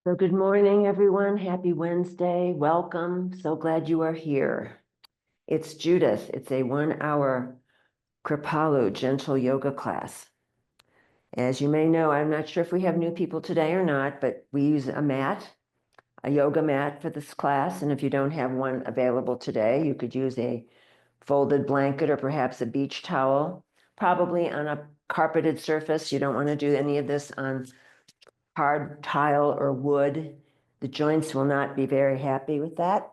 So good morning, everyone. Happy Wednesday. Welcome. So glad you are here. It's Judith. It's a 1 hour Kripalu gentle yoga class. As you may know, I'm not sure if we have new people today or not, but we use a yoga mat for this class. And if you don't have one available today, you could use a folded blanket or perhaps a beach towel, probably on a carpeted surface. You don't want to do any of this on hard tile or wood. The joints will not be very happy with that.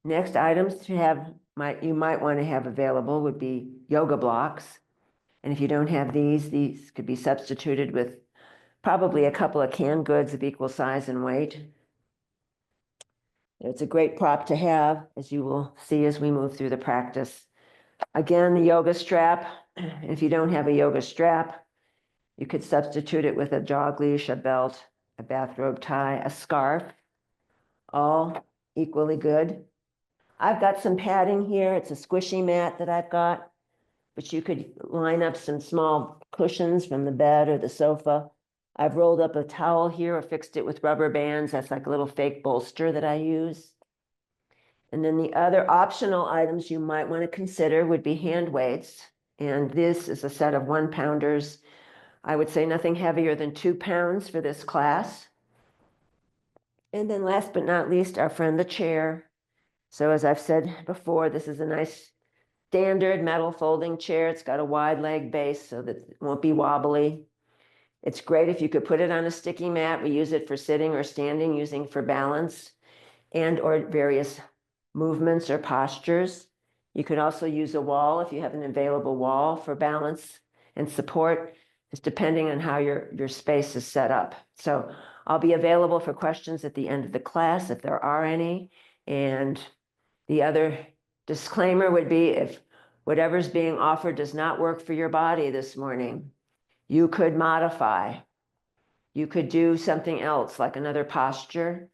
Next items you might want to have available would be yoga blocks. And if you don't have these could be substituted with probably a couple of canned goods of equal size and weight. It's a great prop to have, as you will see as we move through the practice. Again, the yoga strap. If you don't have a yoga strap, you could substitute it with a jog leash, a belt, a bathrobe tie, a scarf, all equally good. I've got some padding here. It's a squishy mat that I've got, but you could line up some small cushions from the bed or the sofa. I've rolled up a towel here or fixed it with rubber bands. That's like a little fake bolster that I use. And then the other optional items you might want to consider would be hand weights. And this is a set of 1-pounders. I would say nothing heavier than 2 pounds for this class. And then last but not least, our friend, the chair. So as I've said before, this is a nice standard metal folding chair. It's got a wide leg base so that it won't be wobbly. It's great if you could put it on a sticky mat. We use it for sitting or standing, using for balance and or various movements or postures. You could also use a wall if you have an available wall for balance and support, just depending on how your space is set up. So I'll be available for questions at the end of the class if there are any. And the other disclaimer would be if whatever's being offered does not work for your body this morning, you could modify. You could do something else, like another posture,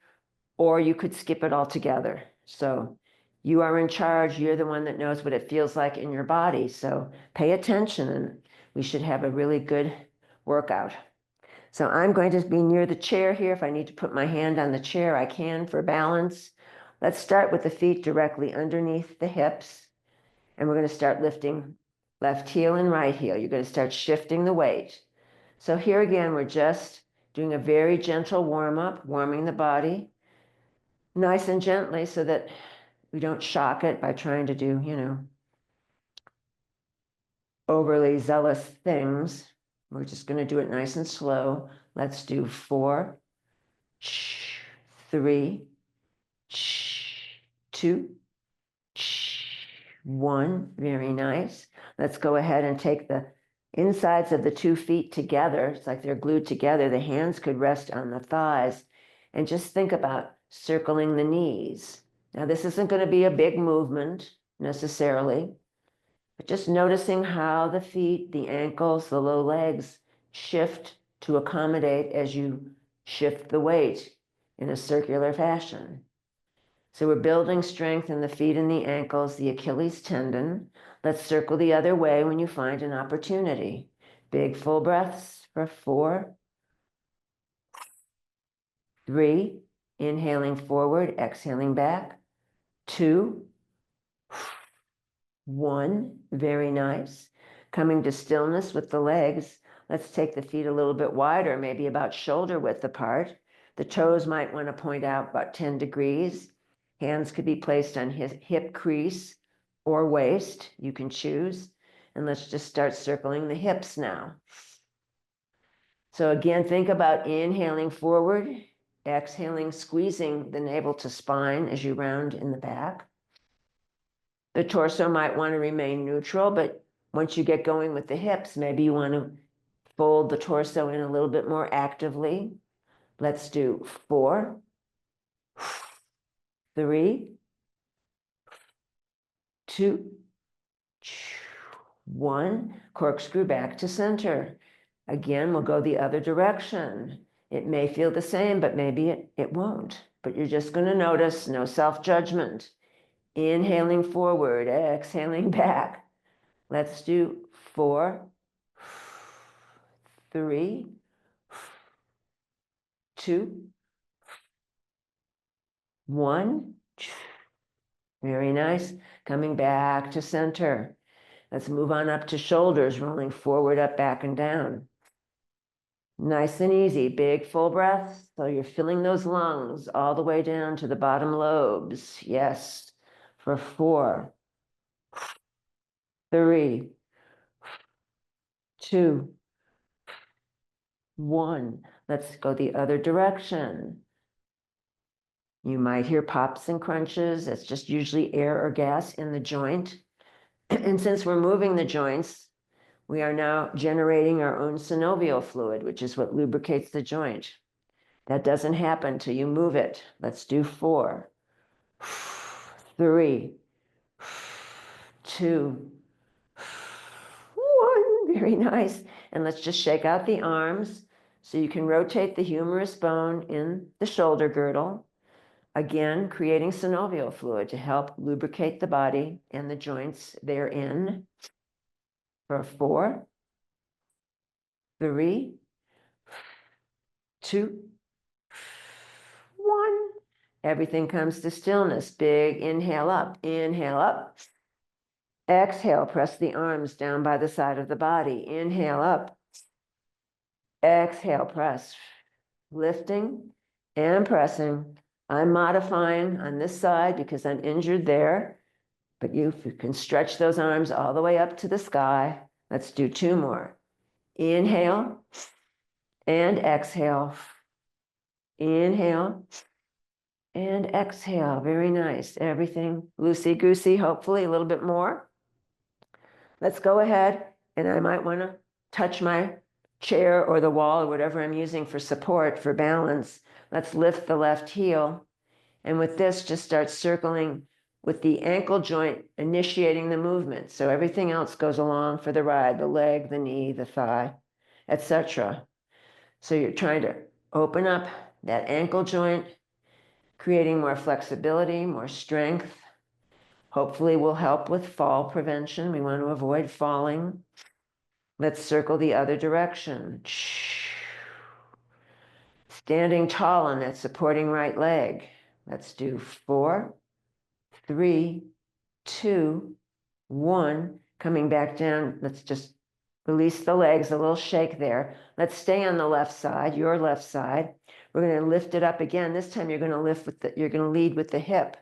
or you could skip it altogether. So you are in charge. You're the one that knows what it feels like in your body. So pay attention, and we should have a really good workout. So I'm going to be near the chair here. If I need to put my hand on the chair, I can for balance. Let's start with the feet directly underneath the hips. And we're going to start lifting left heel and right heel. You're going to start shifting the weight. So here again, we're just doing a very gentle warm up, warming the body nice and gently so that we don't shock it by trying to do, overly zealous things. We're just going to do it nice and slow. Let's do 4, 3, 2, 1. Very nice. Let's go ahead and take the insides of the 2 feet together. It's like they're glued together. The hands could rest on the thighs. And just think about circling the knees. Now, this isn't going to be a big movement necessarily, but just noticing how the feet, the ankles, the low legs shift to accommodate as you shift the weight in a circular fashion. So we're building strength in the feet and the ankles, the Achilles tendon. Let's circle the other way when you find an opportunity. Big full breaths for 4, 3, inhaling forward, exhaling back, 2, 1, very nice. Coming to stillness with the legs. Let's take the feet a little bit wider, maybe about shoulder width apart. The toes might want to point out about 10 degrees. Hands could be placed on his hip crease or waist. You can choose. And let's just start circling the hips now. So again, think about inhaling forward, exhaling, squeezing the navel to spine as you round in the back. The torso might want to remain neutral, but once you get going with the hips, maybe you want to fold the torso in a little bit more actively. Let's do 4, 3, 2, 1. Corkscrew back to center. Again, we'll go the other direction. It may feel the same, but maybe it won't. But you're just going to notice, no self-judgment. Inhaling forward, exhaling back. Let's do 4, 3, 2, 1. Very nice. Coming back to center. Let's move on up to shoulders, rolling forward, up, back, and down. Nice and easy. Big full breaths. So you're filling those lungs all the way down to the bottom lobes. Yes. For 4, 3, 2, 1. Let's go the other direction. You might hear pops and crunches. That's just usually air or gas in the joint. And since we're moving the joints, we are now generating our own synovial fluid, which is what lubricates the joint. That doesn't happen till you move it. Let's do 4, 3, 2, 1. Very nice. And let's just shake out the arms so you can rotate the humerus bone in the shoulder girdle. Again, creating synovial fluid to help lubricate the body and the joints therein. For 4, 3, 2, 1. Everything comes to stillness. Big inhale up, inhale up. Exhale, press the arms down by the side of the body. Inhale up. Exhale, press. Lifting and pressing. I'm modifying on this side because I'm injured there, but you can stretch those arms all the way up to the sky. Let's do 2 more. Inhale and exhale. Inhale and exhale. Very nice. Everything loosey-goosey, hopefully a little bit more. Let's go ahead, and I might want to touch my chair or the wall or whatever I'm using for support, for balance. Let's lift the left heel. And with this, just start circling with the ankle joint, initiating the movement. So everything else goes along for the ride, the leg, the knee, the thigh, etc. So you're trying to open up that ankle joint, creating more flexibility, more strength. Hopefully will help with fall prevention. We want to avoid falling. Let's circle the other direction. Standing tall on that supporting right leg. Let's do 4, 3, 2, 1. Coming back down. Let's just release the legs, a little shake there. Let's stay on the left side, your left side. We're going to lift it up again. This time you're going to lead with the hip.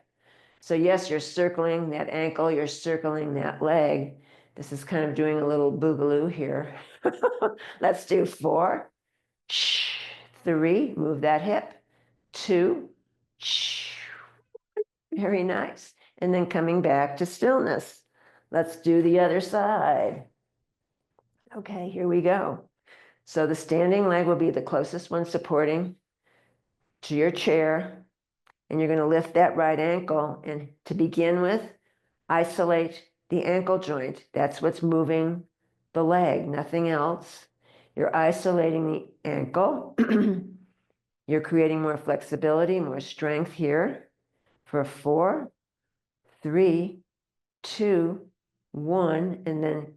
So yes, you're circling that ankle, you're circling that leg. This is kind of doing a little boogaloo here. Let's do 4, 3, move that hip, 2, very nice. And then coming back to stillness. Let's do the other side. Okay, here we go. So the standing leg will be the closest one supporting to your chair. And you're going to lift that right ankle. And to begin with, isolate the ankle joint. That's what's moving the leg, nothing else. You're isolating the ankle. You're creating more flexibility, more strength here. For 4, 3, 2, 1, and then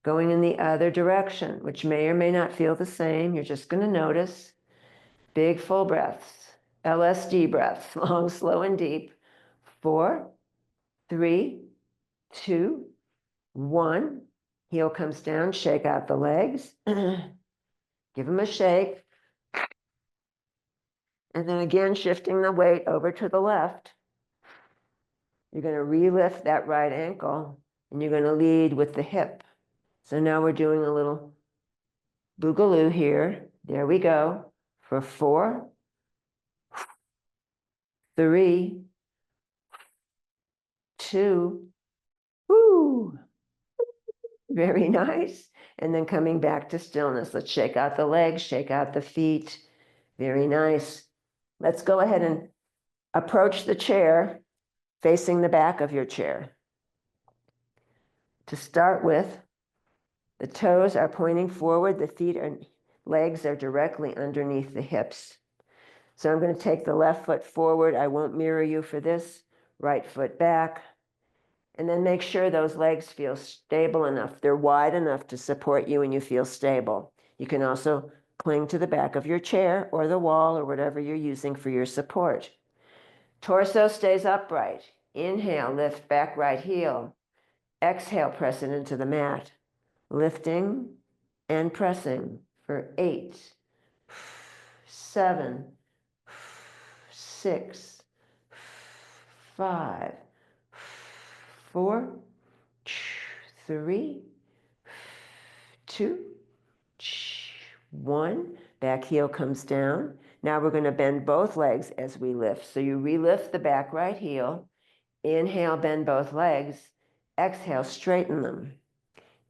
going in the other direction, which may or may not feel the same. You're just going to notice. Big full breaths, LSD breaths, long, slow, and deep. 4, 3, 2, 1. Heel comes down, shake out the legs. Give them a shake. And then again, shifting the weight over to the left. You're going to relift that right ankle, and you're going to lead with the hip. So now we're doing a little boogaloo here. There we go. For 4, 3, 2, woo. Very nice. And then coming back to stillness. Let's shake out the legs, shake out the feet. Very nice. Let's go ahead and approach the chair facing the back of your chair. To start with, the toes are pointing forward, the feet and legs are directly underneath the hips. So I'm going to take the left foot forward. I won't mirror you for this. Right foot back. And then make sure those legs feel stable enough. They're wide enough to support you and you feel stable. You can also Cling to the back of your chair or the wall or whatever you're using for your support. Torso stays upright. Inhale, lift back right heel. Exhale, press it into the mat. Lifting and pressing for 8, 7, 6, 5, 4, 3, 2, 1. Back heel comes down. Now we're going to bend both legs as we lift. So you relift the back right heel. Inhale, bend both legs. Exhale, straighten them.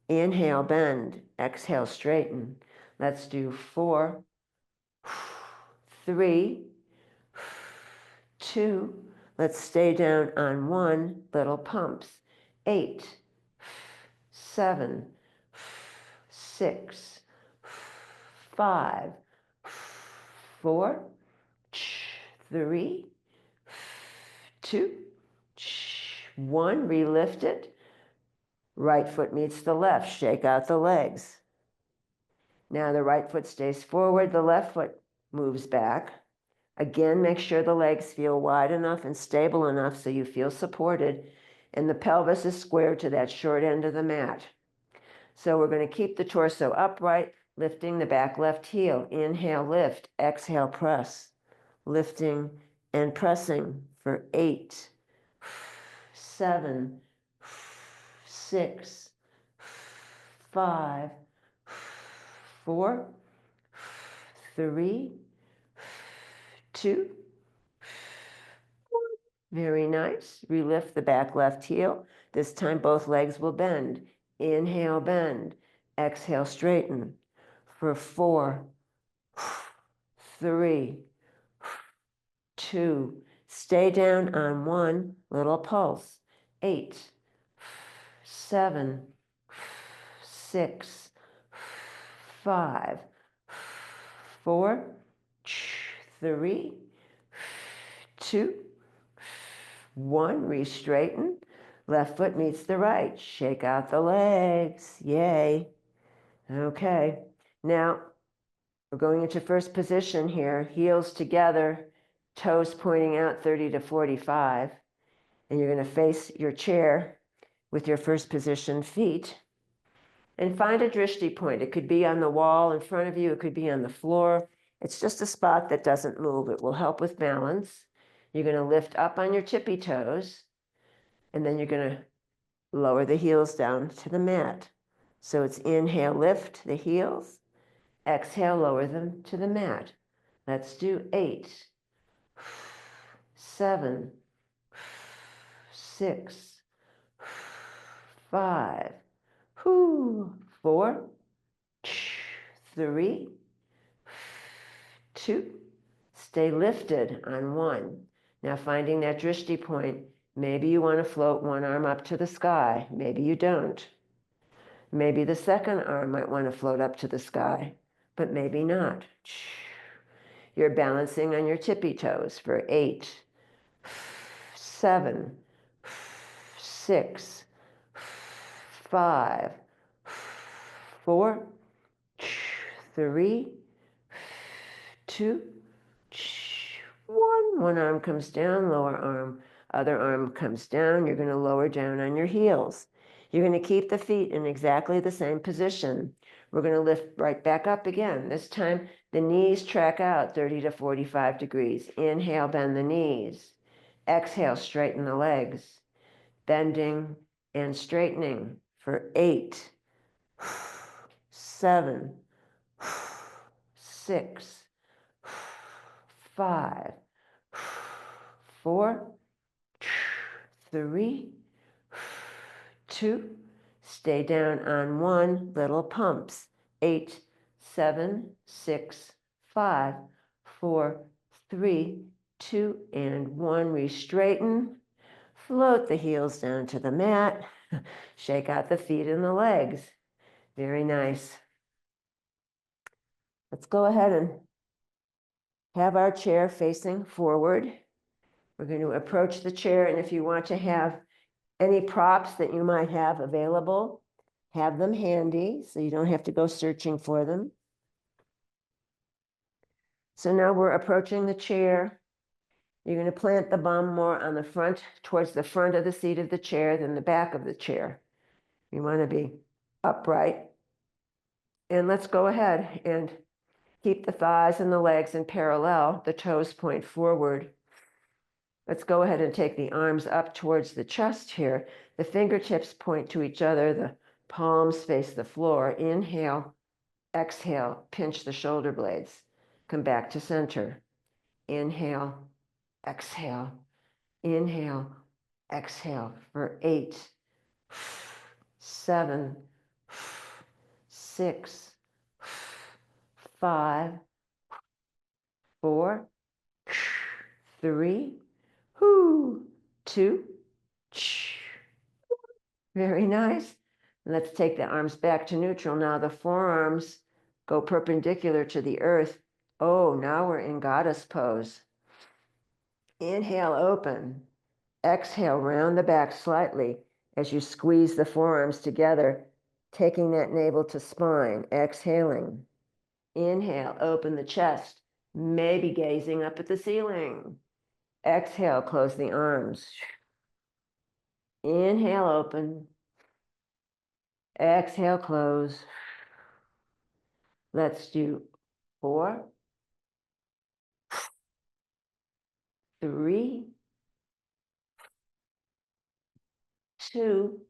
Inhale, bend. Exhale, straighten. Let's do 4, 3, 2. Let's stay down on 1. Little pumps. 8, 7, 6, 5, 4, 3, 2, 1. Relift it. Right foot meets the left. Shake out the legs. Now the right foot stays forward. The left foot moves back. Again, make sure the legs feel wide enough and stable enough so you feel supported, and the pelvis is square to that short end of the mat. So we're going to keep the torso upright, lifting the back left heel. Inhale, lift. Exhale, press. Lifting and pressing for 8, 7, 6, 5, 4, 3, 2, 1. Very nice. Relift the back left heel. This time both legs will bend. Inhale, bend. Exhale, straighten for 4, 3, 2. Stay down on 1. Little pulse. 8, 7, 6, 5, 4, 3, 2, 1. Re-straighten. Left foot meets the right. Shake out the legs. Yay. Okay. Now we're going into first position here. Heels together, toes pointing out 30 to 45. And you're going to face your chair with your first position feet. And find a drishti point. It could be on the wall in front of you. It could be on the floor. It's just a spot that doesn't move. It will help with balance. You're going to lift up on your tippy toes, and then you're going to lower the heels down to the mat. So it's inhale, lift the heels. Exhale, lower them to the mat. Let's do 8, 7, 6, 5, 4, 3, 2. Stay lifted on 1. Now finding that drishti point, maybe you want to float one arm up to the sky. Maybe you don't. Maybe the second arm might want to float up to the sky, but maybe not. You're balancing on your tippy toes for 8, 7, 6, 5, 4, 3, 2, 1. One arm comes down, lower arm, other arm comes down. You're going to lower down on your heels. You're going to keep the feet in exactly the same position. We're going to lift right back up again. This time the knees track out 30 to 45 degrees. Inhale, bend the knees. Exhale, straighten the legs. Bending and straightening for 8, 7, 6, 5, 4, 3, 2. Stay down on 1. Little pumps. 8, 7, 6, 5, 4, 3, 2, and 1. Re-straighten. Float the heels down to the mat. Shake out the feet and the legs. Very nice. Let's go ahead and have our chair facing forward. We're going to approach the chair, and if you want to have any props that you might have available, have them handy so you don't have to go searching for them. So now we're approaching the chair. You're going to plant the bum more on the front, towards the front of the seat of the chair than the back of the chair. You want to be upright. And let's go ahead and keep the thighs and the legs in parallel. The toes point forward. Let's go ahead and take the arms up towards the chest here. The fingertips point to each other. The palms face the floor. Inhale, exhale, pinch the shoulder blades. Come back to center. Inhale, exhale, inhale, exhale for 8, 7, 6, 5, 4, 3, 2. Very nice. Let's take the arms back to neutral. Now the forearms go perpendicular to the earth. Oh, now we're in goddess pose. Inhale, open. Exhale, round the back slightly as you squeeze the forearms together, taking that navel to spine. Exhaling. Inhale, open the chest, maybe gazing up at the ceiling. Exhale, close the arms. Inhale, open. Exhale, close. Let's do 4, 3, 2,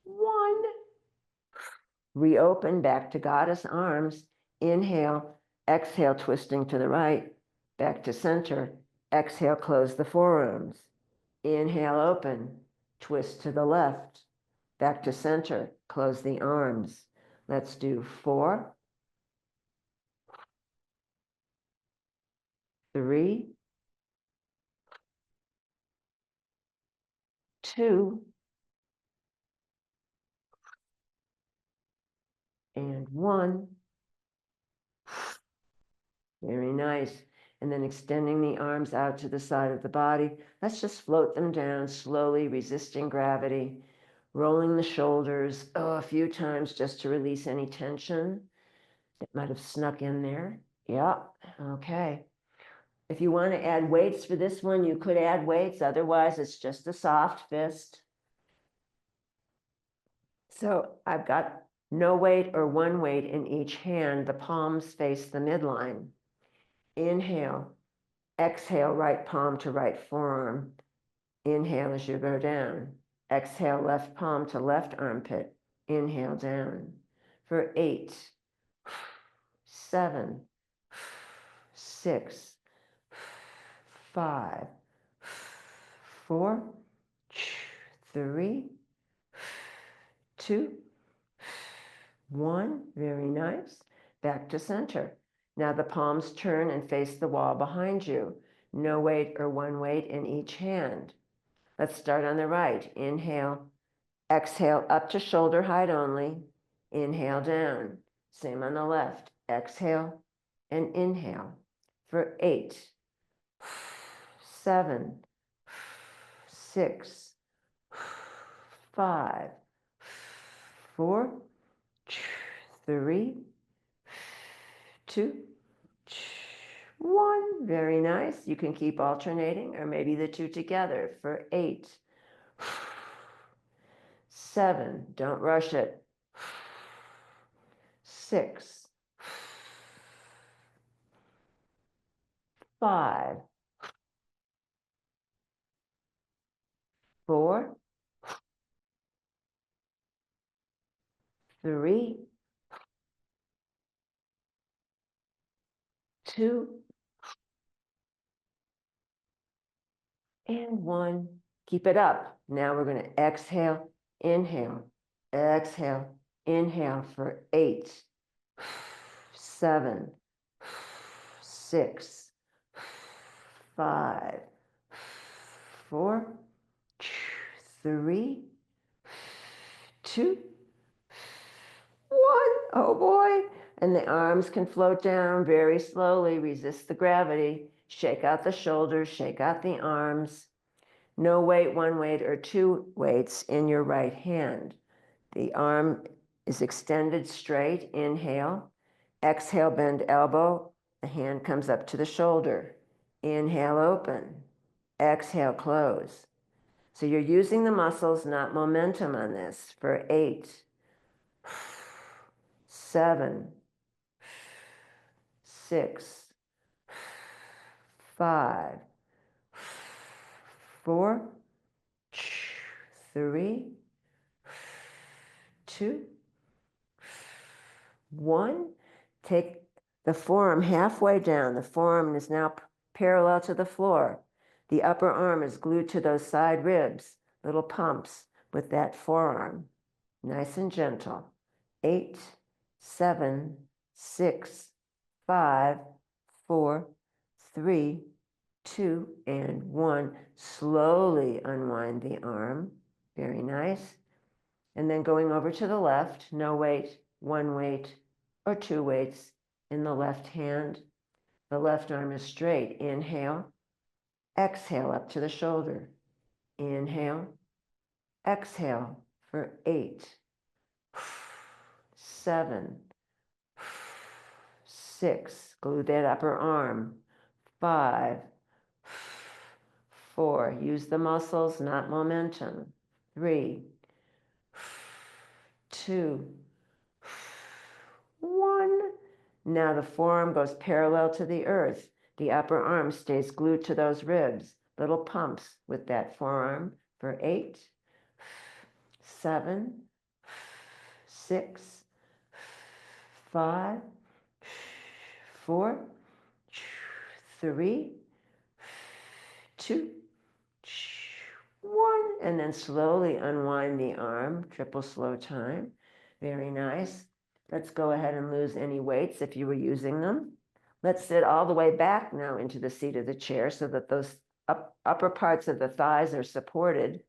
1. Reopen back to goddess arms. Inhale, exhale, twisting to the right, back to center. Exhale, close the forearms. Inhale, open, twist to the left, back to center, close the arms. Let's do 4, 3, 2, and 1. Very nice. And then extending the arms out to the side of the body. Let's just float them down slowly, resisting gravity, rolling the shoulders a few times just to release any tension that might have snuck in there. Yeah, okay. If you want to add weights for this one, you could add weights. Otherwise, it's just a soft fist. So I've got no weight or one weight in each hand. The palms face the midline. Inhale. Exhale, right palm to right forearm. Inhale as you go down. Exhale, left palm to left armpit. Inhale down. For 8, 7, 6, 5, 4, 3, 2, 1. Very nice. Back to center. Now the palms turn and face the wall behind you. No weight or one weight in each hand. Let's start on the right. Inhale, exhale up to shoulder height only. Inhale down. Same on the left. Exhale and inhale for 8, 7, 6, 5, 4, 3, 2, 1. Very nice. You can keep alternating or maybe the two together for 8, 7. Don't rush it. 6, 5, 4, 3, 2, and 1. Keep it up. Now we're going to exhale, inhale, exhale, inhale for 8, 7, 6, 5, 4, 3, 2, 1. Oh boy. And the arms can float down very slowly. Resist the gravity. Shake out the shoulders, shake out the arms. No weight, one weight, or two weights in your right hand. The arm is extended straight. Inhale. Exhale, bend elbow. The hand comes up to the shoulder. Inhale, open. Exhale, close. So you're using the muscles, not momentum on this, for 8, 7, 6, 5, 4, 3, 2, 1. Take the forearm halfway down. The forearm is now parallel to the floor. The upper arm is glued to those side ribs, little pumps with that forearm. Nice and gentle. 8, 7, 6, 5, 4, 3, 2, and 1. Slowly unwind the arm. Very nice. And then going over to the left, no weight, 1 weight, or 2 weights in the left hand. The left arm is straight. Inhale, exhale up to the shoulder. Inhale, exhale for 8, 7, 6. Glue that upper arm. 5, 4. Use the muscles, not momentum. 3, 2, 1. Now the forearm goes parallel to the earth. The upper arm stays glued to those ribs. Little pumps with that forearm for 8, 7, 6, 5, 4, 3, 2, 1. And then slowly unwind the arm. Triple slow time. Very nice. Let's go ahead and lose any weights if you were using them. Let's sit all the way back now into the seat of the chair so that those upper parts of the thighs are supported.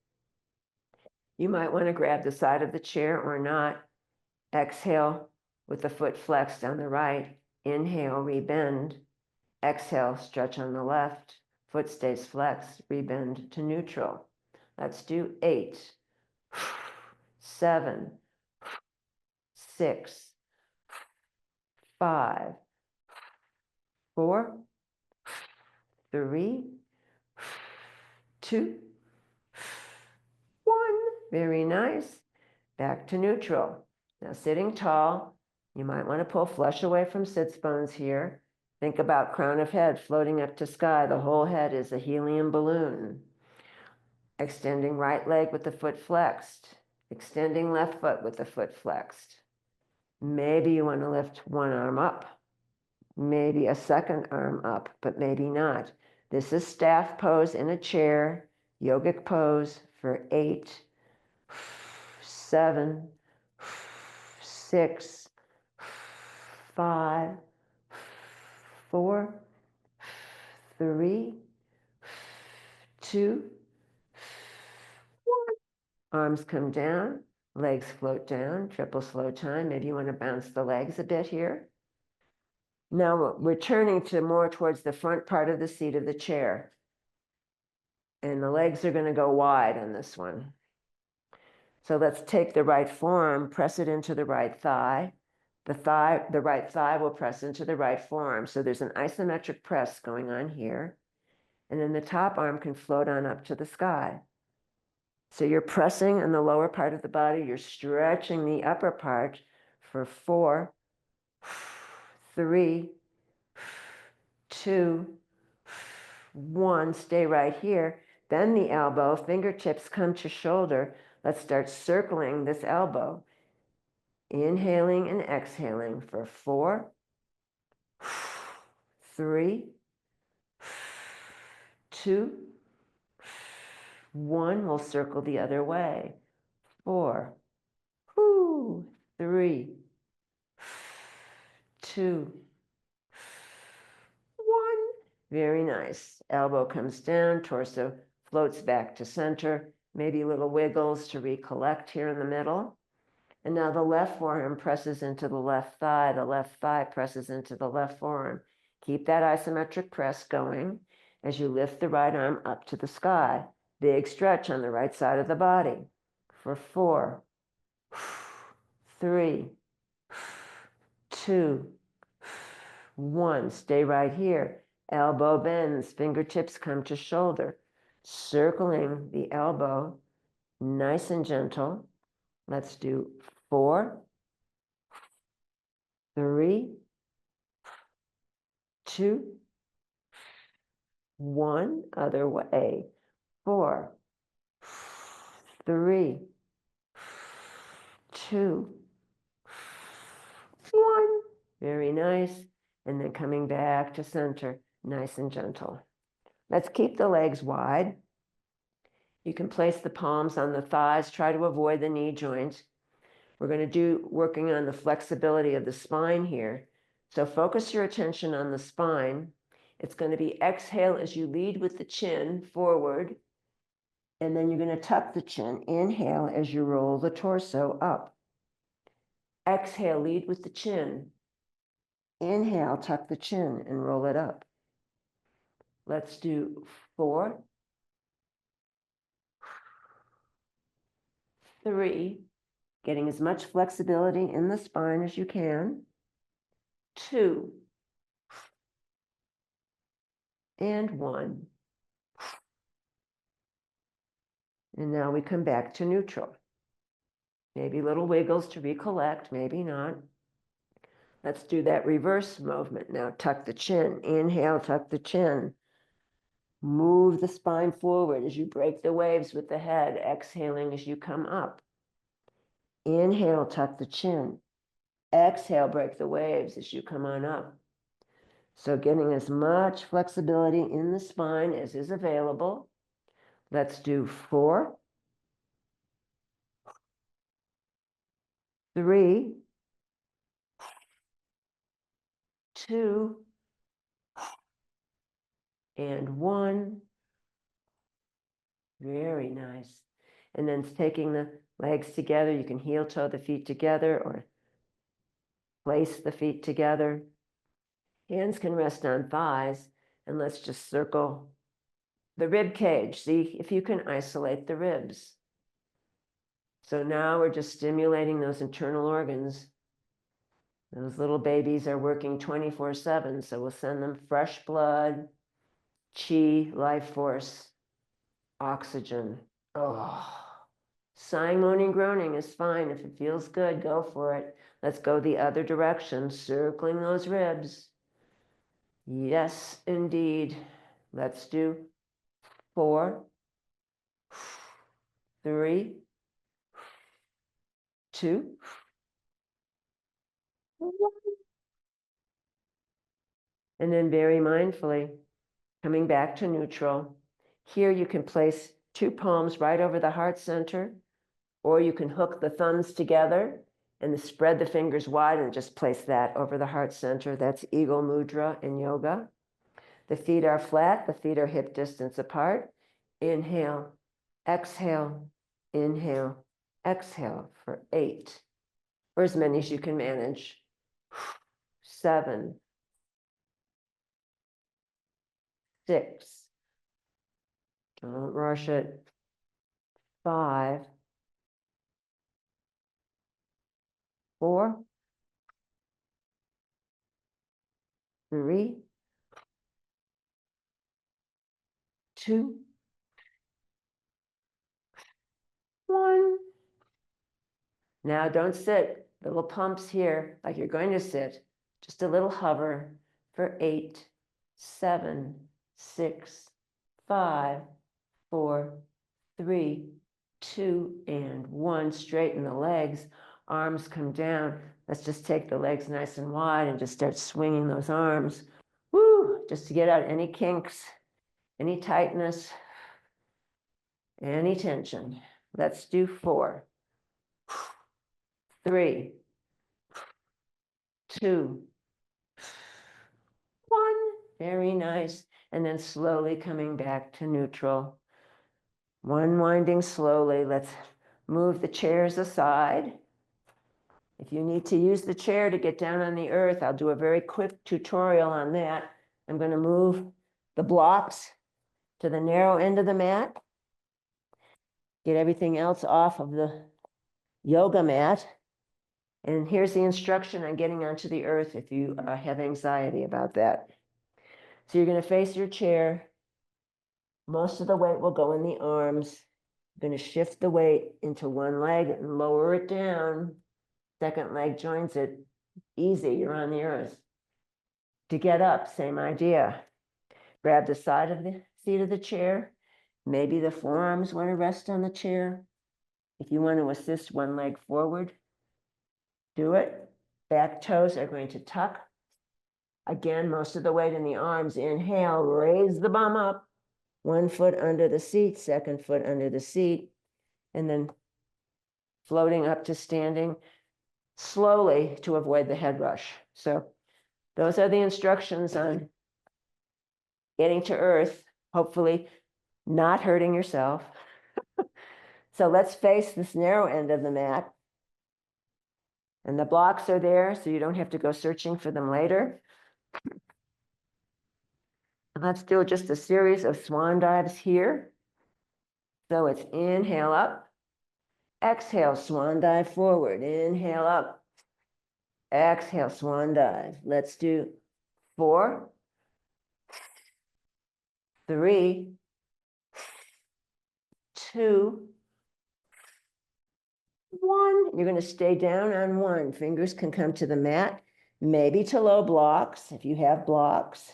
You might want to grab the side of the chair or not. Exhale with the foot flexed on the right. Inhale, rebend. Exhale, stretch on the left. Foot stays flexed, rebend to neutral. Let's do 8, 7, 6, 5, 4, 3, 2, 1. Very nice. Back to neutral. Now sitting tall, you might want to pull flush away from sits bones here. Think about crown of head floating up to sky. The whole head is a helium balloon. Extending right leg with the foot flexed. Extending left foot with the foot flexed. Maybe you want to lift one arm up. Maybe a second arm up, but maybe not. This is staff pose in a chair, yogic pose for 8, 7, 6, 5, 4, 3, 2, 1. Arms come down, legs float down, triple slow time. Maybe you want to bounce the legs a bit here. Now we're turning to more towards the front part of the seat of the chair. And the legs are going to go wide on this one. So let's take the right forearm, press it into the right thigh. The right thigh will press into the right forearm. So there's an isometric press going on here. And then the top arm can float on up to the sky. So you're pressing in the lower part of the body. You're stretching the upper part for 4, 3, 2, 1. Stay right here. Then the elbow, fingertips come to shoulder. Let's start circling this elbow. Inhaling and exhaling for 4, 3, 2, 1. We'll circle the other way. 4, 3, 2, 1. Very nice. Elbow comes down, torso floats back to center. Maybe little wiggles to recollect here in the middle. And now the left forearm presses into the left thigh. The left thigh presses into the left forearm. Keep that isometric press going as you lift the right arm up to the sky. Big stretch on the right side of the body for 4, 3, 2, 1, stay right here. Elbow bends, fingertips come to shoulder, circling the elbow, nice and gentle. Let's do 4, 3, 2, 1, other way. 4, 3, 2, 1. Very nice. And then coming back to center, nice and gentle. Let's keep the legs wide. You can place the palms on the thighs. Try to avoid the knee joint. We're going to do working on the flexibility of the spine here. So focus your attention on the spine. It's going to be exhale as you lead with the chin forward. And then you're going to tuck the chin. Inhale as you roll the torso up. Exhale, lead with the chin. Inhale, tuck the chin and roll it up. Let's do 4, 3, getting as much flexibility in the spine as you can. 2, and 1. And now we come back to neutral. Maybe little wiggles to recollect, maybe not. Let's do that reverse movement now. Tuck the chin. Inhale, tuck the chin. Move the spine forward as you break the waves with the head, exhaling as you come up. Inhale, tuck the chin. Exhale, break the waves as you come on up. So getting as much flexibility in the spine as is available. Let's do 4, 3, 2, and 1. Very nice. And then taking the legs together, you can heel toe the feet together or place the feet together. Hands can rest on thighs, and let's just circle the rib cage. See if you can isolate the ribs. So now we're just stimulating those internal organs. Those little babies are working 24/7, so we'll send them fresh blood, chi, life force, oxygen. Oh, sighing, moaning, groaning is fine. If it feels good, go for it. Let's go the other direction, circling those ribs. Yes, indeed. Let's do 4, 3, 2, 1. And then very mindfully, coming back to neutral. Here you can place 2 palms right over the heart center, or you can hook the thumbs together and spread the fingers wide and just place that over the heart center. That's Eagle Mudra in yoga. The feet are flat, the feet are hip distance apart. Inhale, exhale, inhale, exhale for 8, or as many as you can manage. 7, 6, don't rush it. 5, 4, 3, 2, 1. Now don't sit. Little pumps here, like you're going to sit. Just a little hover for 8, 7, 6, 5, 4, 3, 2, and 1. Straighten the legs. Arms come down. Let's just take the legs nice and wide and just start swinging those arms. Woo! Just to get out any kinks, any tightness, any tension. Let's do 4, 3, 2, 1. Very nice. And then slowly coming back to neutral. Unwinding slowly. Let's move the chairs aside. If you need to use the chair to get down on the earth, I'll do a very quick tutorial on that. I'm going to move the blocks to the narrow end of the mat. Get everything else off of the yoga mat. And here's the instruction on getting onto the earth if you have anxiety about that. So you're going to face your chair. Most of the weight will go in the arms. You're going to shift the weight into one leg and lower it down. Second leg joins it. Easy, you're on the earth. To get up, same idea. Grab the side of the seat of the chair. Maybe the forearms want to rest on the chair. If you want to assist one leg forward, do it. Back toes are going to tuck. Again, most of the weight in the arms. Inhale, raise the bum up. One foot under the seat, second foot under the seat, and then floating up to standing slowly to avoid the head rush. So those are the instructions on getting to earth, hopefully not hurting yourself. So let's face this narrow end of the mat. And the blocks are there, so you don't have to go searching for them later. And let's do just a series of swan dives here. So it's inhale up, exhale, swan dive forward, inhale up, exhale, swan dive. Let's do 4, 3, 2, 1. You're going to stay down on 1. Fingers can come to the mat, maybe to low blocks if you have blocks.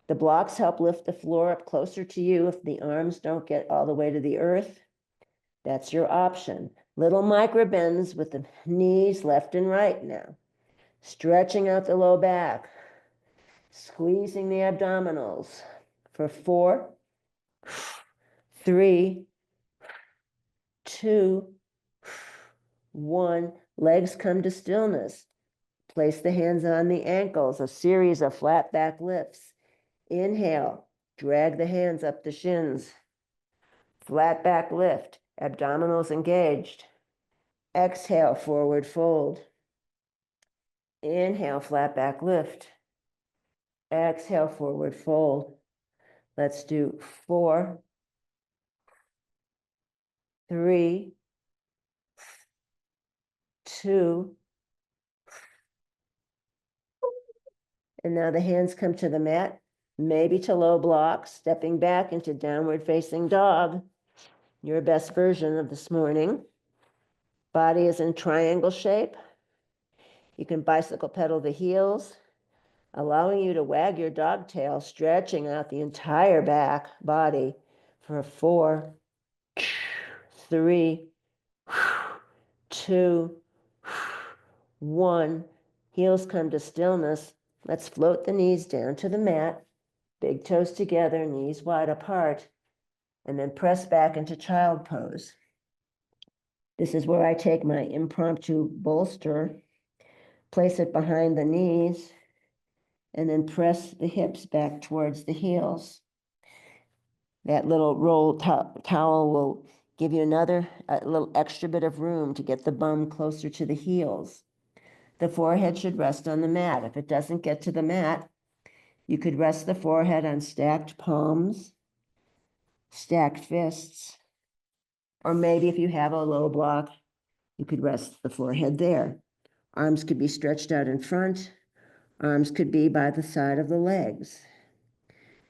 The blocks help lift the floor up closer to you if the arms don't get all the way to the earth. That's your option. Little micro bends with the knees left and right now. Stretching out the low back. Squeezing the abdominals for 4, 3, 2, 1. Legs come to stillness. Place the hands on the ankles, a series of flat back lifts. Inhale, drag the hands up the shins. Flat back lift, abdominals engaged. Exhale, forward fold. Inhale, flat back lift. Exhale, forward fold. Let's do 4, 3, 2, and now the hands come to the mat, maybe to low blocks, stepping back into downward facing dog, your best version of this morning. Body is in triangle shape. You can bicycle pedal the heels, allowing you to wag your dog tail, stretching out the entire back body for 4, 3, 2, 1. Heels come to stillness. Let's float the knees down to the mat. Big toes together, knees wide apart, and then press back into child pose. This is where I take my impromptu bolster, place it behind the knees, and then press the hips back towards the heels. That little roll towel will give you a little extra bit of room to get the bum closer to the heels. The forehead should rest on the mat. If it doesn't get to the mat, you could rest the forehead on stacked palms, stacked fists, or maybe if you have a low block, you could rest the forehead there. Arms could be stretched out in front. Arms could be by the side of the legs.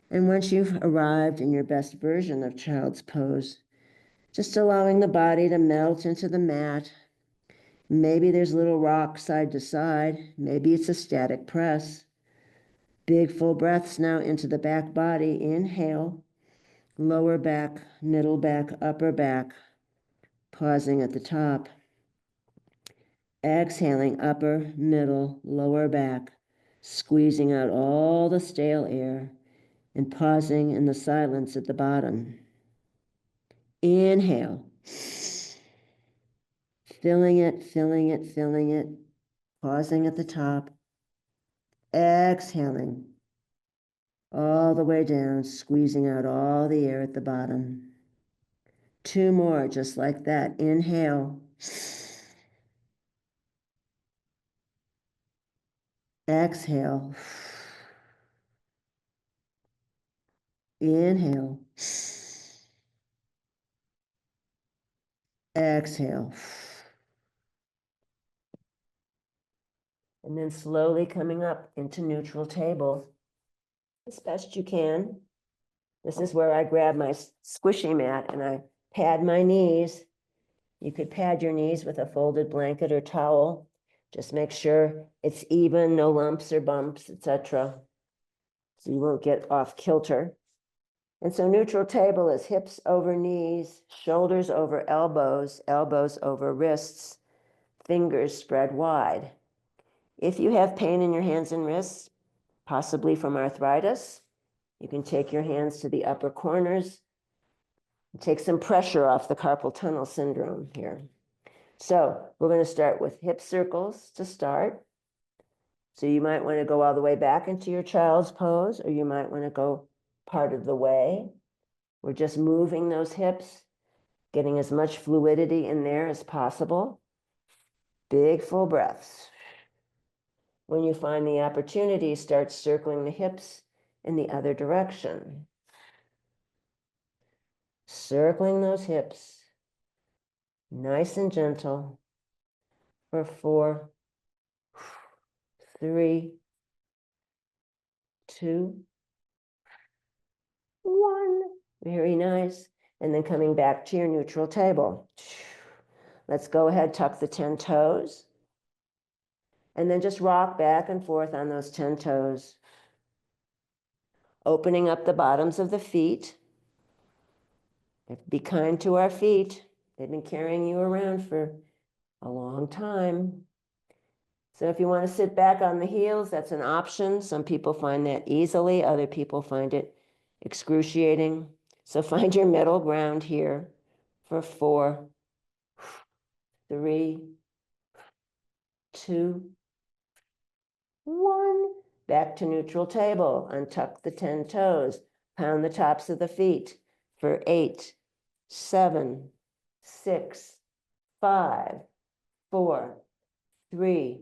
And once you've arrived in your best version of child's pose, just allowing the body to melt into the mat. Maybe there's a little rock side to side. Maybe it's a static press. Big full breaths now into the back body. Inhale, lower back, middle back, upper back. Pausing at the top. Exhaling, upper, middle, lower back. Squeezing out all the stale air and pausing in the silence at the bottom. Inhale. Filling it, filling it, filling it. Pausing at the top. Exhaling. All the way down, squeezing out all the air at the bottom. 2 more, just like that. Inhale. Exhale. Inhale. Exhale. And then slowly coming up into neutral table as best you can. This is where I grab my squishy mat and I pad my knees. You could pad your knees with a folded blanket or towel. Just make sure it's even, no lumps or bumps, etc. So you won't get off kilter. And so neutral table is hips over knees, shoulders over elbows, elbows over wrists, fingers spread wide. If you have pain in your hands and wrists, possibly from arthritis, you can take your hands to the upper corners and take some pressure off the carpal tunnel syndrome here. So we're going to start with hip circles to start. So you might want to go all the way back into your child's pose, or you might want to go part of the way. We're just moving those hips, getting as much fluidity in there as possible. Big full breaths. When you find the opportunity, start circling the hips in the other direction. Circling those hips, nice and gentle, for 4, 3, 2, 1. Very nice. And then coming back to your neutral table. Let's go ahead, tuck the 10 toes. And then just rock back and forth on those 10 toes. Opening up the bottoms of the feet. Be kind to our feet. They've been carrying you around for a long time. So if you want to sit back on the heels, that's an option. Some people find that easily. Other people find it excruciating. So find your middle ground here for 4, 3, 2, 1. Back to neutral table. Untuck the 10 toes. Pound the tops of the feet for 8, 7, 6, 5, 4, 3,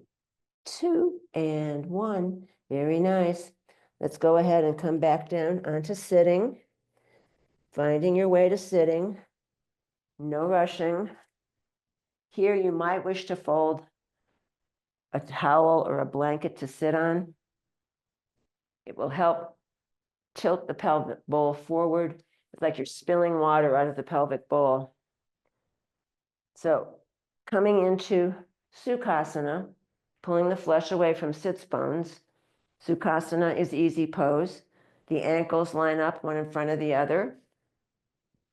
2, and 1. Very nice. Let's go ahead and come back down onto sitting. Finding your way to sitting. No rushing. Here you might wish to fold a towel or a blanket to sit on. It will help tilt the pelvic bowl forward. It's like you're spilling water out of the pelvic bowl. So coming into Sukhasana, pulling the flesh away from sits bones. Sukhasana is easy pose. The ankles line up one in front of the other.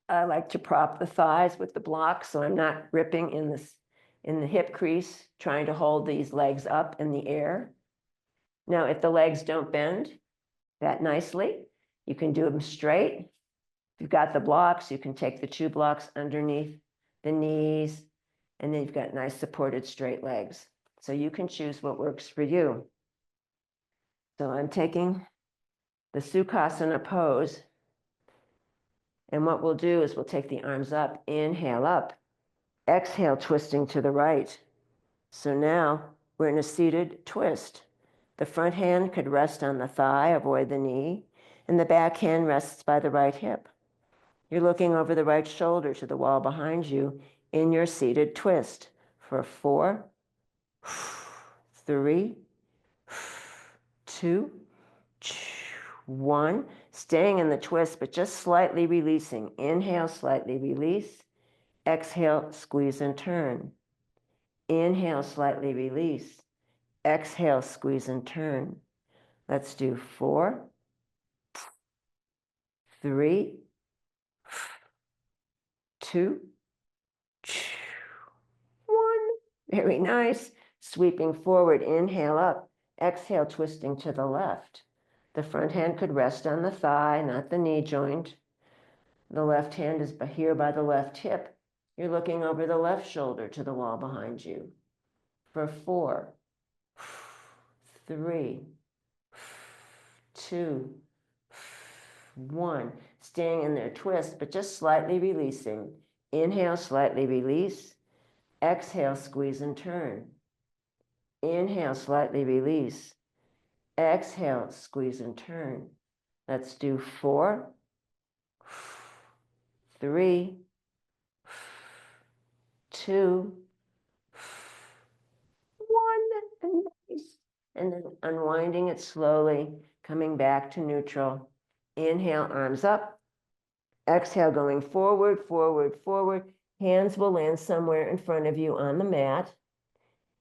I like to prop the thighs with the blocks so I'm not gripping in the hip crease, trying to hold these legs up in the air. Now, if the legs don't bend that nicely, you can do them straight. If you've got the blocks, you can take the 2 blocks underneath the knees, and then you've got nice supported straight legs. So you can choose what works for you. So I'm taking the Sukhasana pose, and what we'll do is we'll take the arms up, inhale up, exhale, twisting to the right. So now we're in a seated twist. The front hand could rest on the thigh, avoid the knee, and the back hand rests by the right hip. You're looking over the right shoulder to the wall behind you in your seated twist for 4, 3, 2, 1. Staying in the twist, but just slightly releasing. Inhale, slightly release. Exhale, squeeze and turn. Inhale, slightly release. Exhale, squeeze and turn. Let's do 4, 3, 2, 1. Very nice. Sweeping forward, inhale up. Exhale, twisting to the left. The front hand could rest on the thigh, not the knee joint. The left hand is here by the left hip. You're looking over the left shoulder to the wall behind you. For 4, 3, 2, 1. Staying in their twist, but just slightly releasing. Inhale, slightly release. Exhale, squeeze and turn. Inhale, slightly release. Exhale, squeeze and turn. Let's do 4, 3, 2, 1. And nice. and then unwinding it slowly, coming back to neutral. Inhale, arms up. Exhale, going forward, forward, forward. Hands will land somewhere in front of you on the mat.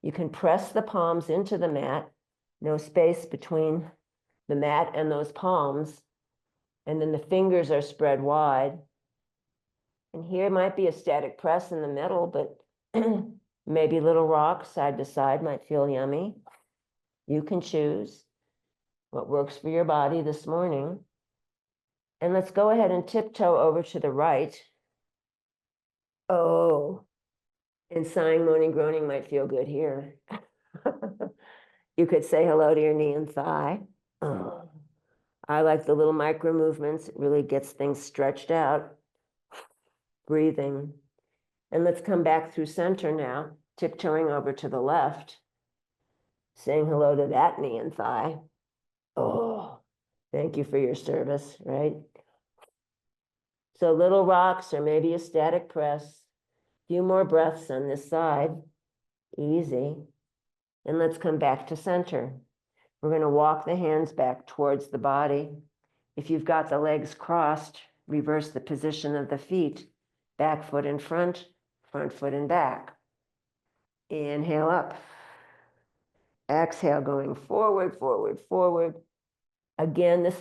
You can press the palms into the mat. No space between the mat and those palms. And then the fingers are spread wide. And here might be a static press in the middle, but maybe little rocks side to side might feel yummy. You can choose what works for your body this morning. And let's go ahead and tiptoe over to the right. Oh, and sighing, moaning, groaning might feel good here. You could say hello to your knee and thigh. Oh, I like the little micro movements. It really gets things stretched out. Breathing. And let's come back through center now, tiptoeing over to the left, saying hello to that knee and thigh. Oh, thank you for your service, right? So little rocks or maybe a static press. A few more breaths on this side. Easy. And let's come back to center. We're going to walk the hands back towards the body. If you've got the legs crossed, reverse the position of the feet. Back foot in front foot in back. Inhale up. Exhale, going forward, forward, forward. Again, this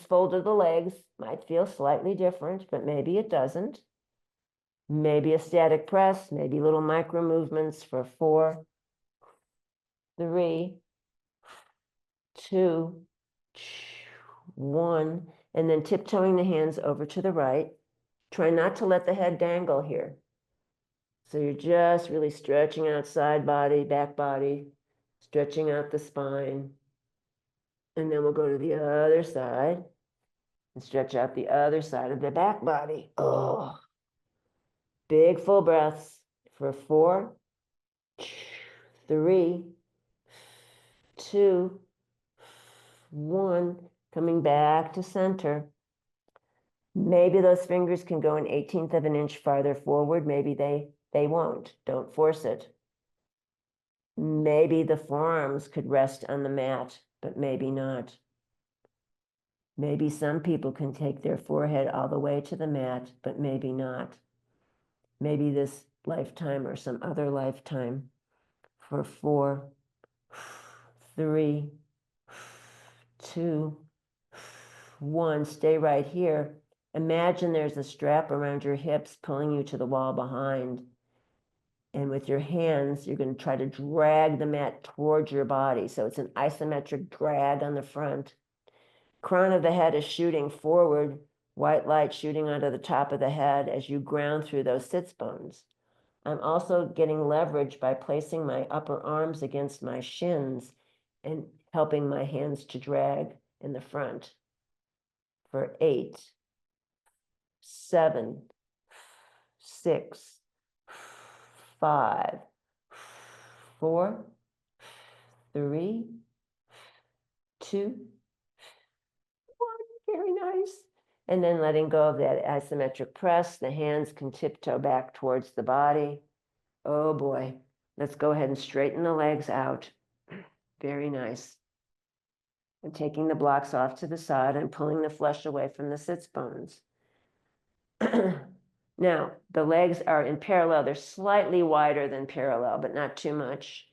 fold of the legs might feel slightly different, but maybe it doesn't. Maybe a static press, maybe little micro movements for 4, 3, 2, 1, and then tiptoeing the hands over to the right. Try not to let the head dangle here. So you're just really stretching out side body, back body, stretching out the spine. And then we'll go to the other side and stretch out the other side of the back body. Oh, big full breaths for 4, 3, 2, 1. Coming back to center. Maybe those fingers can go an 1/18 of an inch farther forward. Maybe they won't. Don't force it. Maybe the forearms could rest on the mat, but maybe not. Maybe some people can take their forehead all the way to the mat, but maybe not. Maybe this lifetime or some other lifetime. For 4, 3, 2, 1. Stay right here. Imagine there's a strap around your hips pulling you to the wall behind. And with your hands, you're going to try to drag the mat towards your body. So it's an isometric drag on the front. Crown of the head is shooting forward, white light shooting onto the top of the head as you ground through those sits bones. I'm also getting leverage by placing my upper arms against my shins and helping my hands to drag in the front. For 8, 7, 6, 5, 4, 3, 2, 1. Very nice. And then letting go of that isometric press, the hands can tiptoe back towards the body. Oh boy. Let's go ahead and straighten the legs out. Very nice. And taking the blocks off to the side and pulling the flesh away from the sits bones. Now, the legs are in parallel. They're slightly wider than parallel, but not too much.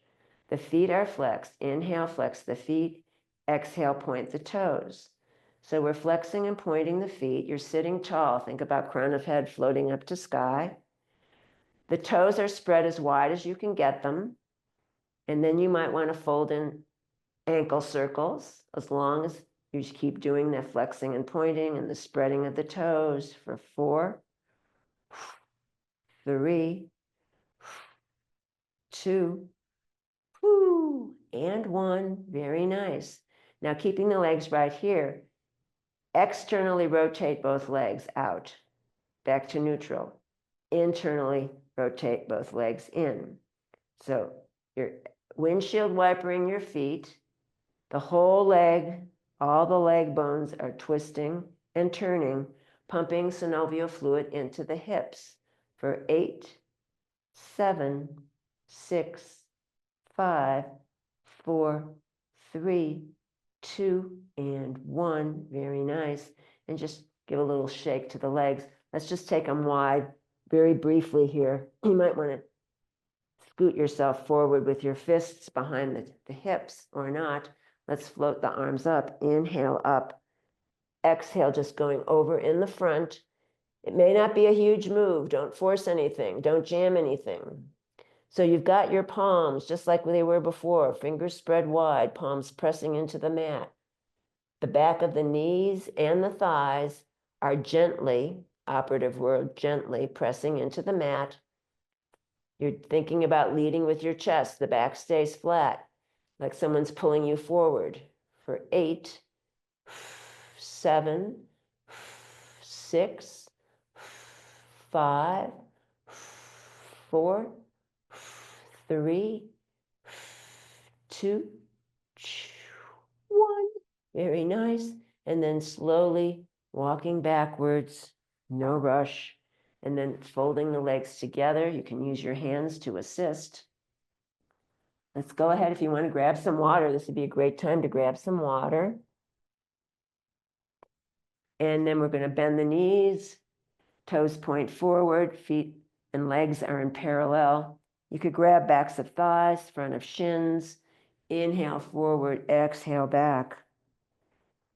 The feet are flexed. Inhale, flex the feet. Exhale, point the toes. So we're flexing and pointing the feet. You're sitting tall. Think about crown of head floating up to sky. The toes are spread as wide as you can get them. And then you might want to fold in ankle circles as long as you just keep doing the flexing and pointing and the spreading of the toes for 4, 3, 2, and 1. Very nice. Now keeping the legs right here, externally rotate both legs out, back to neutral. Internally rotate both legs in. So you're windshield wipering your feet, the whole leg, all the leg bones are twisting and turning, pumping synovial fluid into the hips for 8, 7, 6, 5, 4, 3, 2, and 1. Very nice. And just give a little shake to the legs. Let's just take them wide very briefly here. You might want to scoot yourself forward with your fists behind the hips or not. Let's float the arms up. Inhale up. Exhale, just going over in the front. It may not be a huge move. Don't force anything. Don't jam anything. So you've got your palms just like they were before, fingers spread wide, palms pressing into the mat. The back of the knees and the thighs are gently, operative word, gently pressing into the mat. You're thinking about leading with your chest. The back stays flat, like someone's pulling you forward. For 8, 7, 6, 5, 4, 3, 2, 1. Very nice. And then slowly walking backwards, no rush. And then folding the legs together. You can use your hands to assist. Let's go ahead. If you want to grab some water, this would be a great time to grab some water. And then we're going to bend the knees, toes point forward, feet and legs are in parallel. You could grab backs of thighs, front of shins. Inhale forward, exhale back.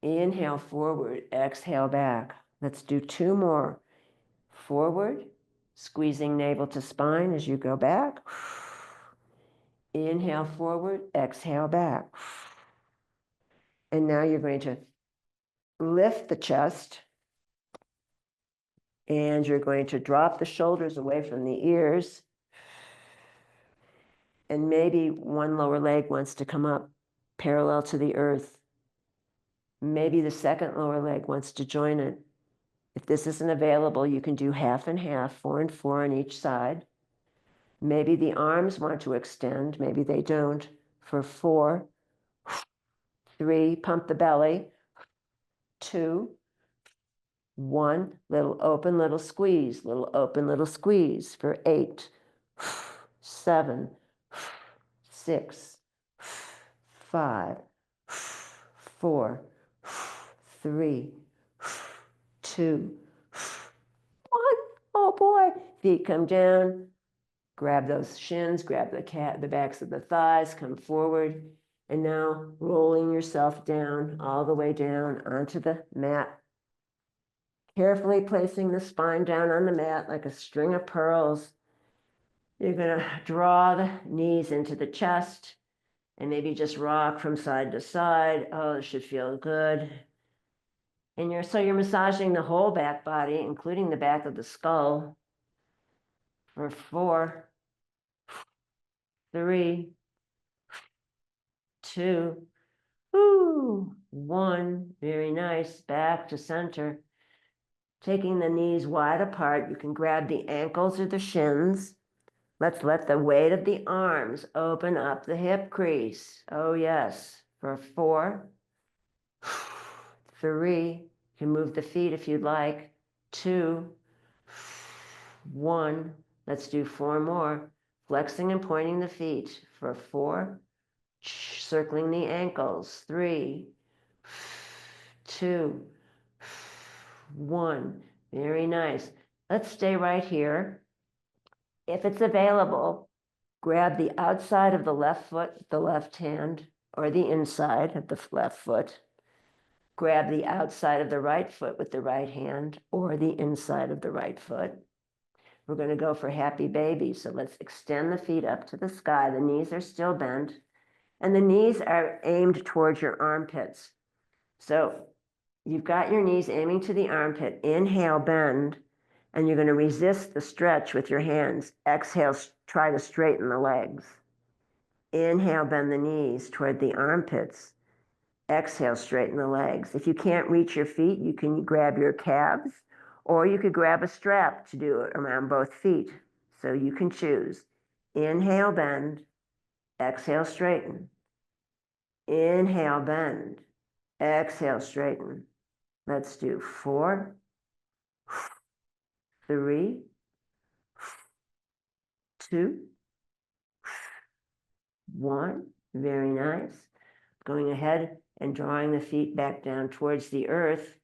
Inhale forward, exhale back. Let's do 2 more. Forward, squeezing navel to spine as you go back. Inhale forward, exhale back. And now you're going to lift the chest and you're going to drop the shoulders away from the ears. And maybe one lower leg wants to come up parallel to the earth. Maybe the second lower leg wants to join it. If this isn't available, you can do half and half, 4 and 4 on each side. Maybe the arms want to extend, maybe they don't. For 4, 3, pump the belly. 2, 1, little open, little squeeze, little open, little squeeze. For 8, 7, 6, 5, 4, 3, 2, 1. Oh boy. Feet come down. Grab those shins, grab the backs of the thighs, come forward. And now rolling yourself down, all the way down onto the mat. Carefully placing the spine down on the mat like a string of pearls. You're going to draw the knees into the chest and maybe just rock from side to side. Oh, it should feel good. And you're massaging the whole back body, including the back of the skull. For 4, 3, 2, 1. Very nice. Back to center. Taking the knees wide apart, you can grab the ankles or the shins. Let's let the weight of the arms open up the hip crease. Oh, yes. For 4, 3, you can move the feet if you'd like. 2, 1. Let's do 4 more. Flexing and pointing the feet. For 4, circling the ankles. 3, 2, 1. Very nice. Let's stay right here. If it's available, grab the outside of the left foot with the left hand, or the inside of the left foot. Grab the outside of the right foot with the right hand, or the inside of the right foot. We're going to go for happy baby. So let's extend the feet up to the sky. The knees are still bent, and the knees are aimed towards your armpits. So you've got your knees aiming to the armpit. Inhale, bend, and you're going to resist the stretch with your hands. Exhale, try to straighten the legs. Inhale, bend the knees toward the armpits. Exhale, straighten the legs. If you can't reach your feet, you can grab your calves, or you could grab a strap to do it around both feet. So you can choose. Inhale, bend. Exhale, straighten. Inhale, bend. Exhale, straighten. Let's do 4, 3, 2, 1. Very nice. going ahead and drawing the feet back down towards the earth.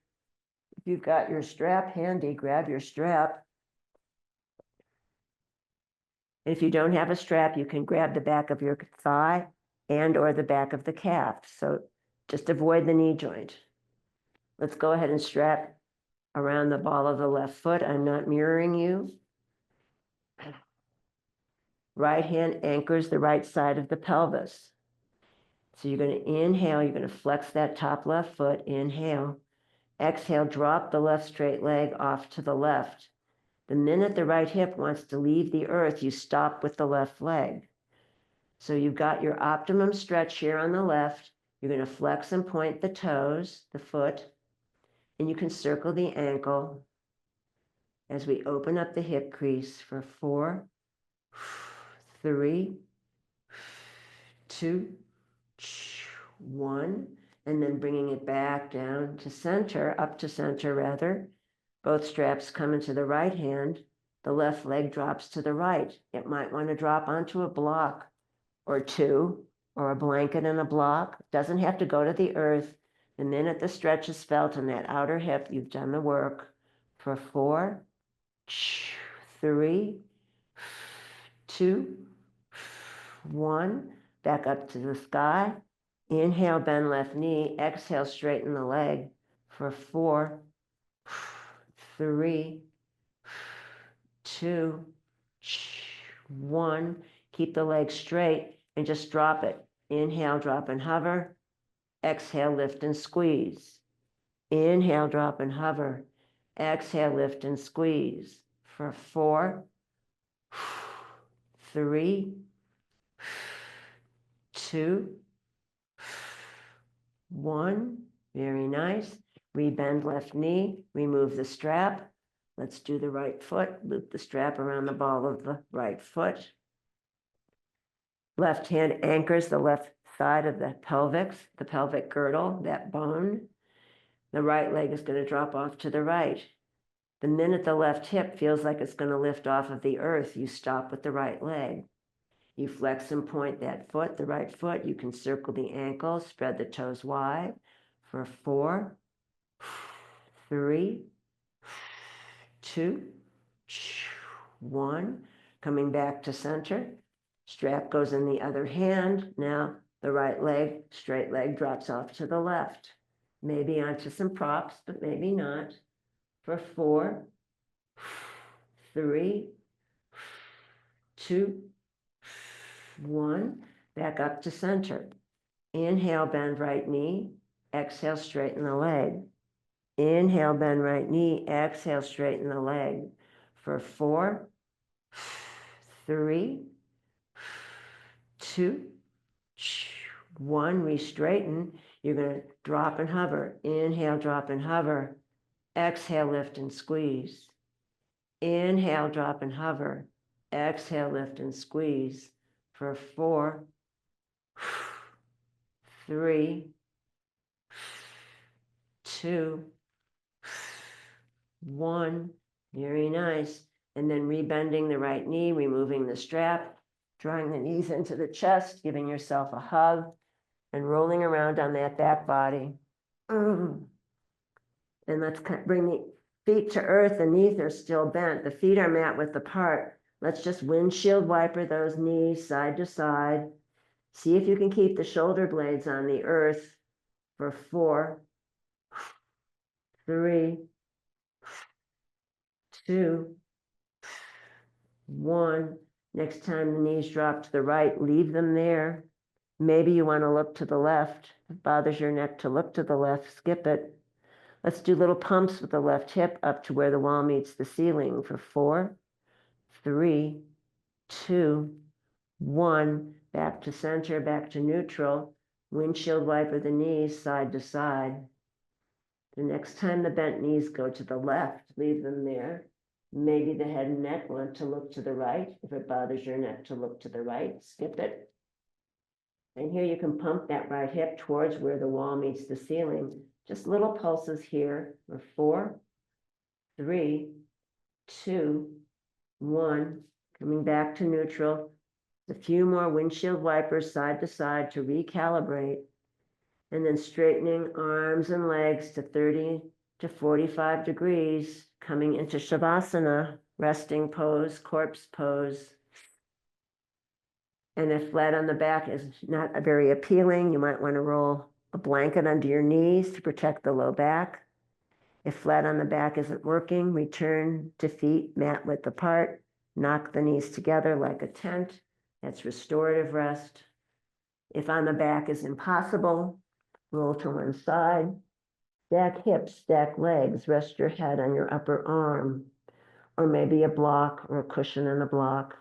If you've got your strap handy, grab your strap. If you don't have a strap, you can grab the back of your thigh and or the back of the calf. So just avoid the knee joint. Let's go ahead and strap around the ball of the left foot. I'm not mirroring you. Right hand anchors the right side of the pelvis. So you're going to inhale, you're going to flex that top left foot, inhale. Exhale, drop the left straight leg off to the left. The minute the right hip wants to leave the earth, you stop with the left leg. So you've got your optimum stretch here on the left. You're going to flex and point the toes, the foot, and you can circle the ankle as we open up the hip crease for 4, 3, 2, 1, and then bringing it back down to center, up to center rather. Both straps come into the right hand. The left leg drops to the right. It might want to drop onto a block or two, or a blanket and a block. Doesn't have to go to the earth. The minute the stretch is felt in that outer hip, you've done the work for 4, 3, 2, 1. Back up to the sky. Inhale, bend left knee. Exhale, straighten the leg for 4, 3, 2, 1. Keep the leg straight and just drop it. Inhale, drop and hover. Exhale, lift and squeeze. Inhale, drop and hover. Exhale, lift and squeeze for 4, 3, 2, 1. Very nice. Rebend left knee, remove the strap. Let's do the right foot. Loop the strap around the ball of the right foot. Left hand anchors the left side of the pelvic girdle, that bone. The right leg is going to drop off to the right. The minute the left hip feels like it's going to lift off of the earth, you stop with the right leg. You flex and point that foot, the right foot. You can circle the ankle, spread the toes wide for 4, 3, 2, 1. Coming back to center. Strap goes in the other hand. Now the right leg, straight leg, drops off to the left. Maybe onto some props, but maybe not. For 4, 3, 2, 1. Back up to center. Inhale, bend right knee. Exhale, straighten the leg. Inhale, bend right knee. Exhale, straighten the leg. For 4, 3, 2, 1. Re-straighten. You're going to drop and hover. Inhale, drop and hover. Exhale, lift and squeeze. Inhale, drop and hover. Exhale, lift and squeeze for 4, 3, 2, 1. Very nice. And then rebending the right knee, removing the strap, drawing the knees into the chest, giving yourself a hug, and rolling around on that back body. And let's bring the feet to earth. The knees are still bent. The feet are mat width apart. Let's just windshield wiper those knees side to side. See if you can keep the shoulder blades on the earth for 4, 3, 2, 1. Next time the knees drop to the right, leave them there. Maybe you want to look to the left. If it bothers your neck to look to the left, skip it. Let's do little pumps with the left hip up to where the wall meets the ceiling for 4, 3, 2, 1. Back to center, back to neutral. Windshield wiper the knees side to side. The next time the bent knees go to the left, leave them there. Maybe the head and neck want to look to the right. If it bothers your neck to look to the right, skip it. And here you can pump that right hip towards where the wall meets the ceiling. Just little pulses here for 4, 3, 2, 1. Coming back to neutral. A few more windshield wipers side to side to recalibrate. And then straightening arms and legs to 30 to 45 degrees, coming into Shavasana, resting pose, corpse pose. And if flat on the back is not very appealing, you might want to roll a blanket under your knees to protect the low back. If flat on the back isn't working, return to feet mat width apart, knock the knees together like a tent. That's restorative rest. If on the back is impossible, roll to one side, stack hips, stack legs, rest your head on your upper arm, or maybe a block or a cushion and a block.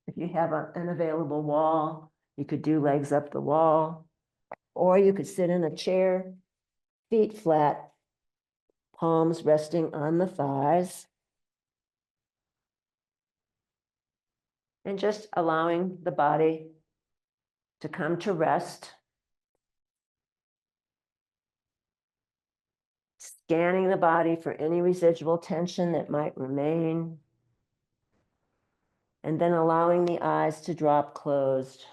If you have an available wall, you could do legs up the wall, or you could sit in a chair, feet flat, palms resting on the thighs, and just allowing the body to come to rest, scanning the body for any residual tension that might remain, and then allowing the eyes to drop closed.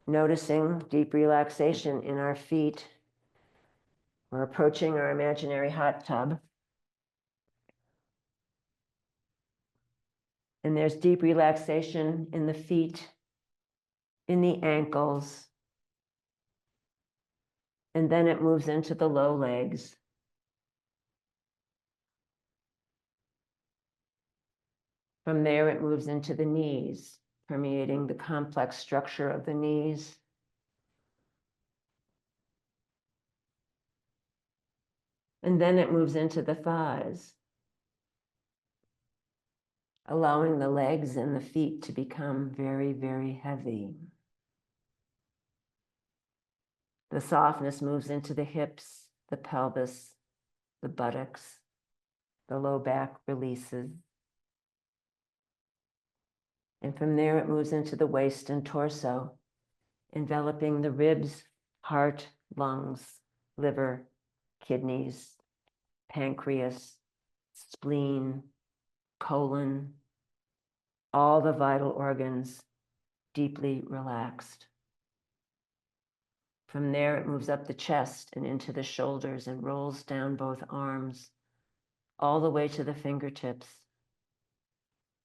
Noticing deep relaxation in our feet. We're approaching our imaginary hot tub. And there's deep relaxation in the feet, in the ankles. And then it moves into the low legs. From there, it moves into the knees, permeating the complex structure of the knees. And then it moves into the thighs, allowing the legs and the feet to become very, very heavy. The softness moves into the hips, the pelvis, the buttocks, the low back releases. And from there, it moves into the waist and torso, enveloping the ribs, heart, lungs, liver, kidneys, pancreas, spleen, colon, all the vital organs deeply relaxed. From there, it moves up the chest and into the shoulders and rolls down both arms, all the way to the fingertips,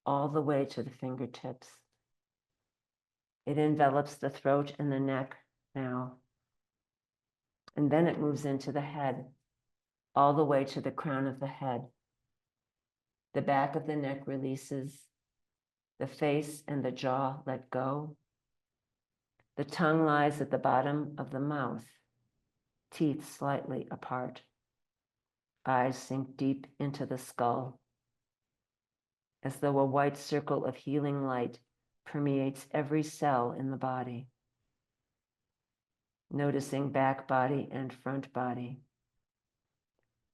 all the way to the fingertips. It envelops the throat and the neck now. And then it moves into the head, all the way to the crown of the head. The back of the neck releases, the face and the jaw let go. The tongue lies at the bottom of the mouth, teeth slightly apart. Eyes sink deep into the skull, as though a white circle of healing light permeates every cell in the body. Noticing back body and front body,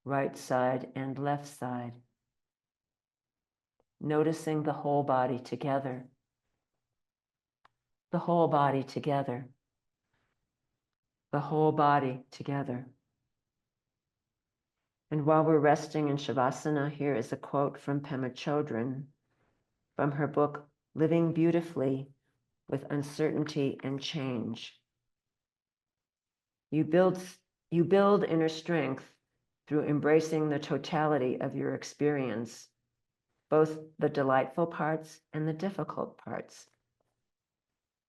right side and left side. Noticing the whole body together, the whole body together, the whole body together. And while we're resting in Shavasana, here is a quote from Pema Chodron from her book, Living Beautifully with Uncertainty and Change. You build inner strength through embracing the totality of your experience, both the delightful parts and the difficult parts.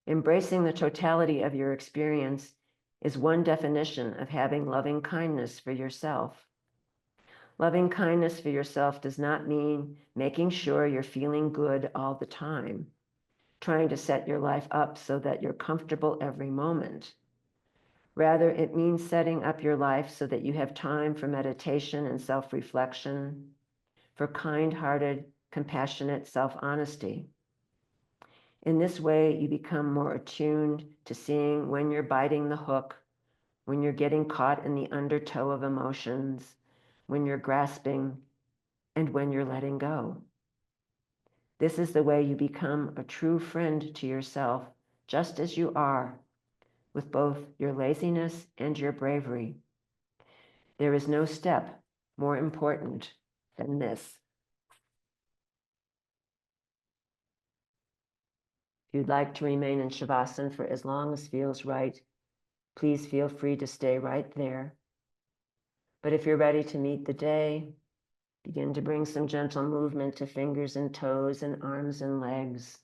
Embracing the totality of your experience is one definition of having loving kindness for yourself. Loving kindness for yourself does not mean making sure you're feeling good all the time, trying to set your life up so that you're comfortable every moment. Rather, it means setting up your life so that you have time for meditation and self-reflection, for kind-hearted, compassionate self-honesty. In this way, you become more attuned to seeing when you're biting the hook, when you're getting caught in the undertow of emotions, when you're grasping, and when you're letting go. This is the way you become a true friend to yourself, just as you are, with both your laziness and your bravery. There is no step more important than this. you'd like to remain in Shavasana for as long as feels right, please feel free to stay right there. But if you're ready to meet the day, begin to bring some gentle movement to fingers and toes and arms and legs.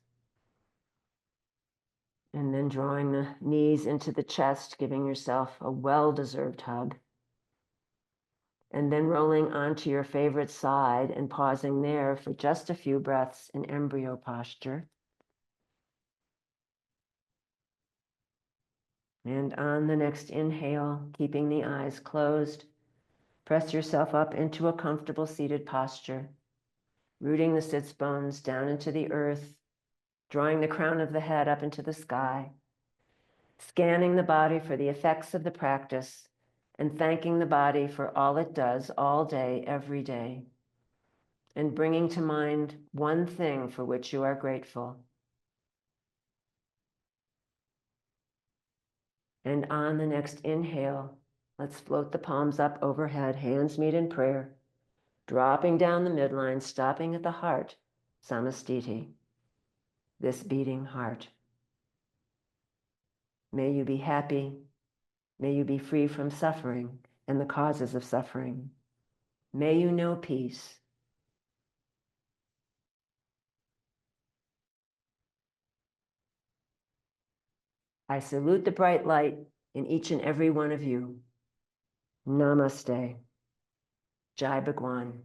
And then drawing the knees into the chest, giving yourself a well-deserved hug. And then rolling onto your favorite side and pausing there for just a few breaths in embryo posture. And on the next inhale, keeping the eyes closed, press yourself up into a comfortable seated posture, rooting the sits bones down into the earth, drawing the crown of the head up into the sky, scanning the body for the effects of the practice, and thanking the body for all it does all day, every day, and bringing to mind one thing for which you are grateful. And on the next inhale, let's float the palms up overhead, hands meet in prayer, dropping down the midline, stopping at the heart, samastiti, this beating heart. May you be happy. May you be free from suffering and the causes of suffering. May you know peace. I salute the bright light in each and every one of you. Namaste. Jai Bhagwan.